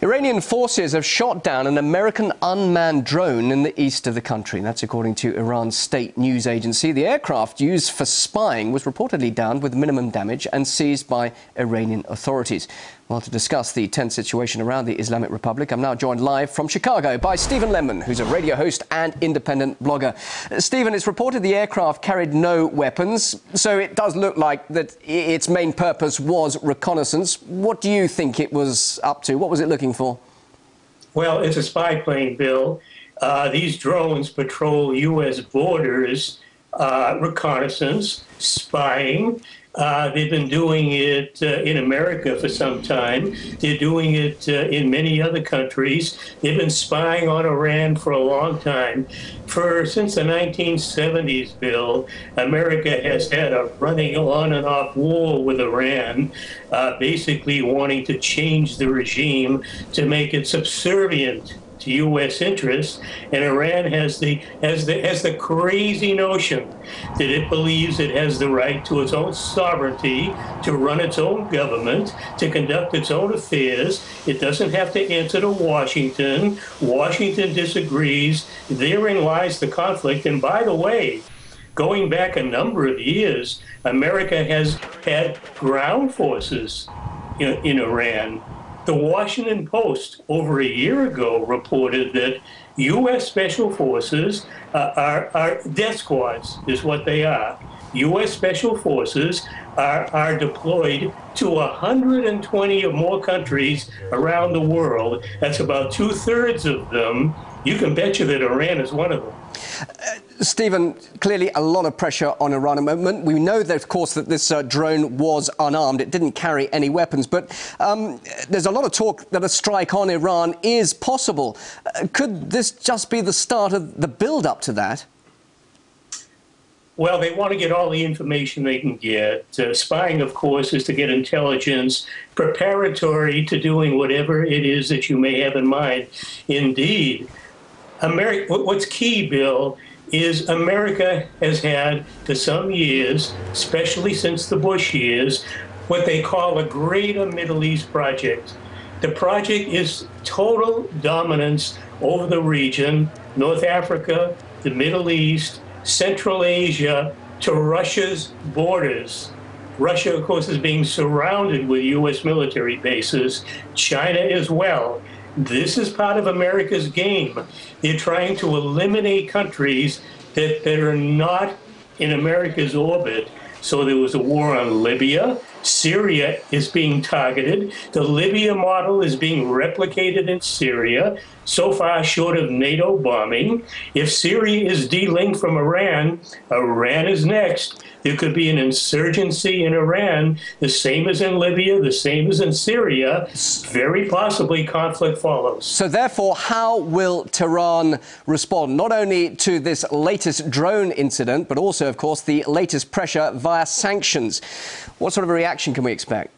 Iranian forces have shot down an American unmanned drone in the east of the country. That's according to Iran's state news agency. The aircraft used for spying was reportedly downed with minimum damage and seized by Iranian authorities. Well, to discuss the tense situation around the Islamic Republic, I'm now joined live from Chicago by Stephen Lemon, who's a radio host and independent blogger. Stephen, it's reported the aircraft carried no weapons, so it does look like that its main purpose was reconnaissance. What do you think it was up to? What was it looking for? Well, it's a spy plane, Bill. These drones patrol U.S. borders, reconnaissance, spying. They've been doing it in America for some time. They're doing it in many other countries. They've been spying on Iran for a long time. Since the 1970s, Bill, America has had a running on and off war with Iran, basically wanting to change the regime to make it subservient to U.S. interests, and Iran has the crazy notion that it believes it has the right to its own sovereignty, to run its own government, to conduct its own affairs. It doesn't have to answer to Washington. Washington disagrees. Therein lies the conflict. And by the way, going back a number of years, America has had ground forces in Iran. The Washington Post over a year ago reported that U.S. Special Forces are death squads, is what they are. U.S. Special Forces are deployed to 120 or more countries around the world. That's about 2/3 of them. You can betcha that Iran is one of them. Stephen, clearly a lot of pressure on Iran at the moment. We know, that, of course, that this drone was unarmed. It didn't carry any weapons. But there's a lot of talk that a strike on Iran is possible. Could this just be the start of the build-up to that? Well, they want to get all the information they can get. Spying, of course, is to get intelligence preparatory to doing whatever it is that you may have in mind. Indeed, what's key, Bill, is America has had for some years, especially since the Bush years, what they call a Greater Middle East Project. The project is total dominance over the region, North Africa, the Middle East, Central Asia, to Russia's borders. Russia, of course, is being surrounded with U.S. military bases, China as well. This is part of America's game. They're trying to eliminate countries that are not in America's orbit. So there was a war on Libya. Syria is being targeted. The Libya model is being replicated in Syria, so far short of NATO bombing. If Syria is de-linked from Iran, Iran is next. There could be an insurgency in Iran, the same as in Libya, the same as in Syria. Very possibly conflict follows. So therefore, how will Tehran respond, not only to this latest drone incident, but also, of course, the latest pressure via sanctions? What sort of a reaction can we expect?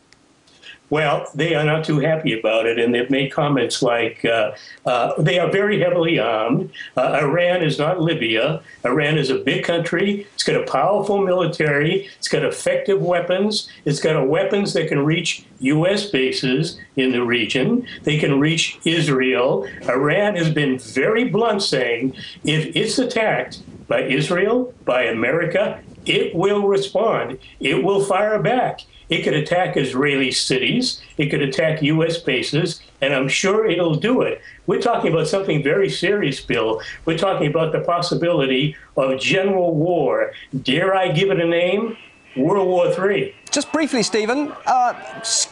Well, they are not too happy about it, and they've made comments like they are very heavily armed. Iran is not Libya. Iran is a big country. It's got a powerful military. It's got effective weapons. It's got weapons that can reach U.S. bases in the region. They can reach Israel. Iran has been very blunt, saying if it's attacked by Israel, by America, it will respond. It will fire back. It could attack Israeli cities. It could attack U.S. bases, and I'm sure it'll do it. We're talking about something very serious, Bill. We're talking about the possibility of general war. Dare I give it a name? World War III. Just briefly, Stephen,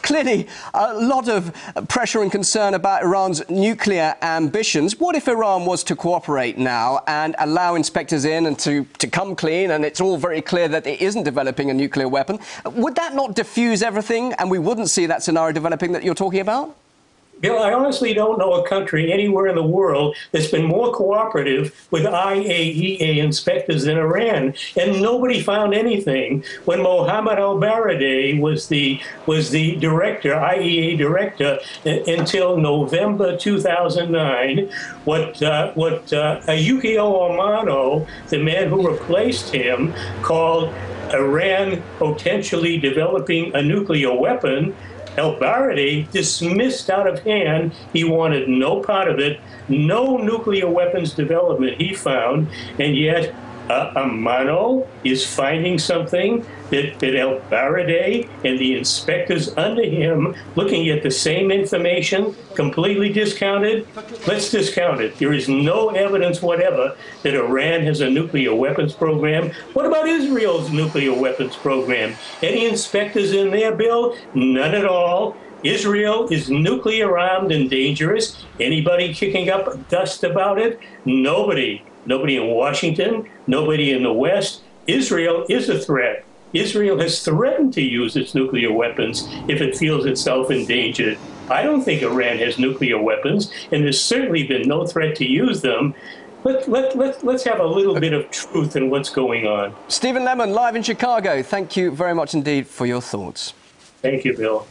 clearly a lot of pressure and concern about Iran's nuclear ambitions. What if Iran was to cooperate now and allow inspectors in and to come clean, and it's all very clear that it isn't developing a nuclear weapon? Would that not diffuse everything and we wouldn't see that scenario developing that you're talking about? Bill, I honestly don't know a country anywhere in the world that's been more cooperative with IAEA inspectors than Iran, and nobody found anything. When Mohammad al-Baradei was the director, IAEA director, until November 2009, what Yukio Amano, the man who replaced him, called Iran potentially developing a nuclear weapon, El-Baradei dismissed out of hand. He wanted no part of it, no nuclear weapons development, he found, and yet Amano is finding something that El-Baradei and the inspectors under him, looking at the same information, completely discounted. Let's discount it. There is no evidence whatever that Iran has a nuclear weapons program. What about Israel's nuclear weapons program? Any inspectors in there, Bill? None at all. Israel is nuclear armed and dangerous. Anybody kicking up dust about it? Nobody. Nobody in Washington, nobody in the West. Israel is a threat. Israel has threatened to use its nuclear weapons if it feels itself endangered. I don't think Iran has nuclear weapons, and there's certainly been no threat to use them. Let's have a little bit of truth in what's going on. Stephen Lemon, live in Chicago. Thank you very much indeed for your thoughts. Thank you, Bill.